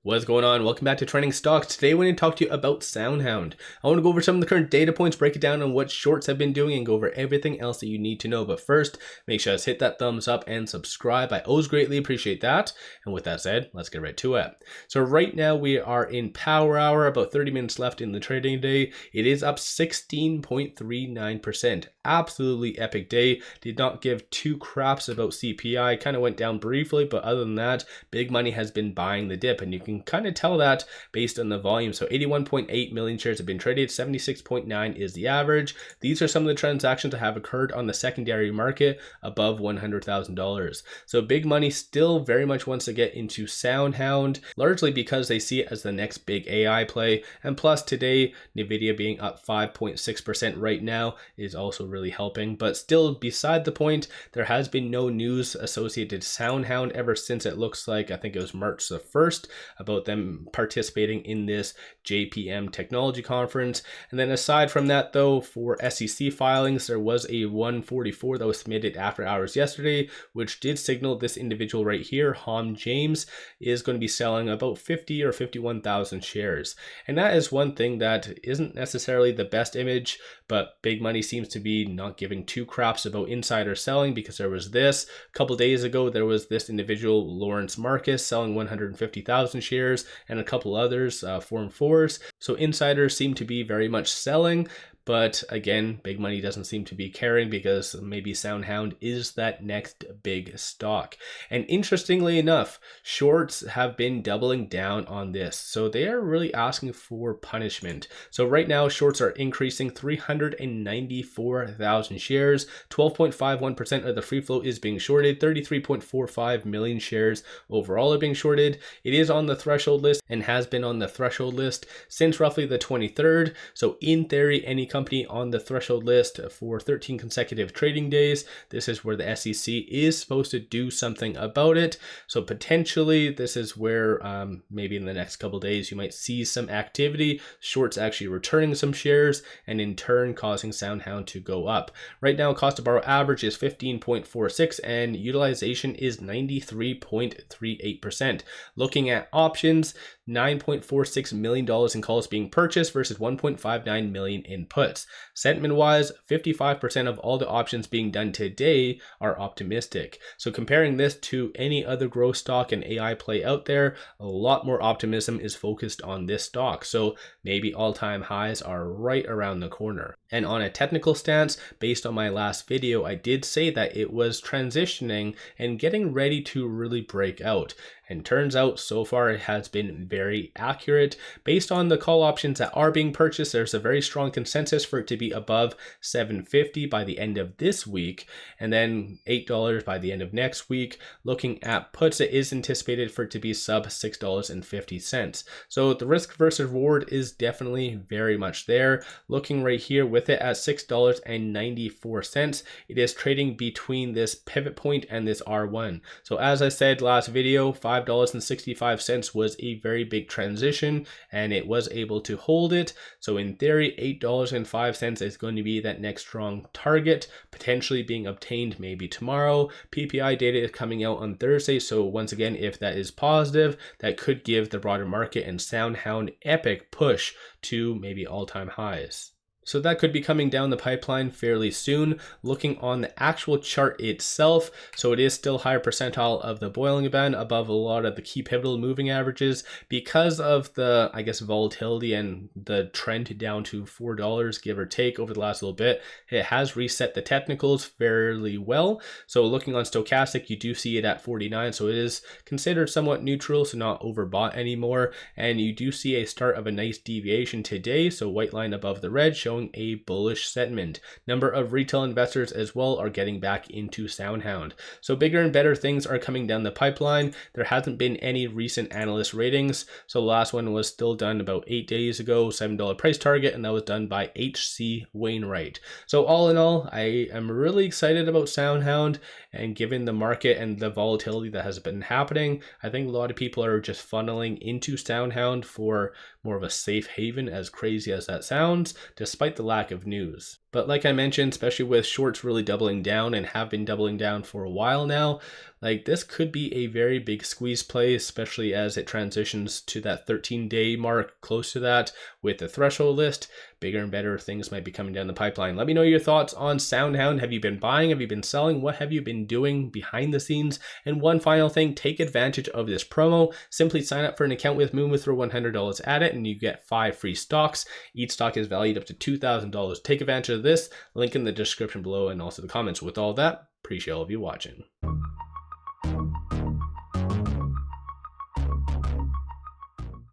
What's going on? Welcome back to Trending Stocks. Today we're going to talk to you about SoundHound. I want to go over some of the current data points, break it down on what shorts have been doing, and go over everything else that you need to know. But first, make sure to hit that thumbs up and subscribe. I always greatly appreciate that. And with that said, let's get right to it. So right now we are in power hour, about 30 minutes left in the trading day. It is up 16.39%. Absolutely epic day. Did not give two craps about CPI. Kind of went down briefly, but other than that, big money has been buying the dip, and you can kind of tell that based on the volume. So 81.8 million shares have been traded, 76.9 is the average. These are some of the transactions that have occurred on the secondary market above $100,000. So big money still very much wants to get into SoundHound, largely because they see it as the next big AI play. And plus today, Nvidia being up 5.6% right now is also really helping. But still, beside the point, there has been no news associated to SoundHound ever since it looks like, I think it was March the 1st, about them participating in this JPM technology conference. And then aside from that though, for SEC filings, there was a 144 that was submitted after hours yesterday, which did signal this individual right here, Hom James, is going to be selling about 50 or 51,000 shares. And that is one thing that isn't necessarily the best image, but big money seems to be not giving two craps about insider selling, because there was this a couple days ago, there was this individual, Lawrence Marcus, selling 150,000 shares, and a couple others, Form 4s. So insiders seem to be very much selling. But again, big money doesn't seem to be caring, because maybe SoundHound is that next big stock. And interestingly enough, shorts have been doubling down on this. So they are really asking for punishment. So right now, shorts are increasing 394,000 shares. 12.51% of the free float is being shorted. 33.45 million shares overall are being shorted. It is on the threshold list and has been on the threshold list since roughly the 23rd. So in theory, any company on the threshold list for 13 consecutive trading days, this is where the SEC is supposed to do something about it. So potentially this is where maybe in the next couple days you might see some activity, shorts actually returning some shares, and in turn causing SoundHound to go up. Right now, cost to borrow average is 15.46 and utilization is 93.38%. Looking at options, $9.46 million in calls being purchased versus 1.59 million in puts. Sentiment-wise, 55% of all the options being done today are optimistic. So comparing this to any other growth stock and AI play out there, a lot more optimism is focused on this stock. So maybe all-time highs are right around the corner. And on a technical stance, based on my last video, I did say that it was transitioning and getting ready to really break out. And turns out so far it has been very accurate. Based on the call options that are being purchased, there's a very strong consensus for it to be above $7.50 by the end of this week, and then $8 by the end of next week. Looking at puts, it is anticipated for it to be sub $6.50. So the risk versus reward is definitely very much there. Looking right here with it at $6.94, it is trading between this pivot point and this R1. So as I said last video, $5.65 was a very big transition, and it was able to hold it. So in theory, $8.05 is going to be that next strong target, potentially being obtained maybe tomorrow. PPI data is coming out on Thursday, so once again, if that is positive, that could give the broader market and SoundHound epic push to maybe all-time highs. So that could be coming down the pipeline fairly soon. Looking on the actual chart itself, so it is still higher percentile of the Bollinger Band, above a lot of the key pivotal moving averages, because of the, I guess, volatility and the trend down to $4, give or take, over the last little bit. It has reset the technicals fairly well. So looking on stochastic, you do see it at 49, so it is considered somewhat neutral, so not overbought anymore. And you do see a start of a nice deviation today, so white line above the red showing a bullish sentiment. Number of retail investors as well are getting back into SoundHound. So bigger and better things are coming down the pipeline. There hasn't been any recent analyst ratings. So the last one was still done about 8 days ago, $7 price target, and that was done by H.C. Wainwright. So all in all, I am really excited about SoundHound, and given the market and the volatility that has been happening, I think a lot of people are just funneling into SoundHound for more of a safe haven, as crazy as that sounds, despite the lack of news. But like I mentioned, especially with shorts really doubling down and have been doubling down for a while now, like this could be a very big squeeze play, especially as it transitions to that 13-day mark, close to that with the threshold list. Bigger and better things might be coming down the pipeline. Let me know your thoughts on SoundHound. Have you been buying? Have you been selling? What have you been doing behind the scenes? And one final thing, take advantage of this promo. Simply sign up for an account with Moon, throw $100 at it, and you get 5 free stocks. Each stock is valued up to $2,000. Take advantage of this. Link in the description below and also the comments. With all that, appreciate all of you watching.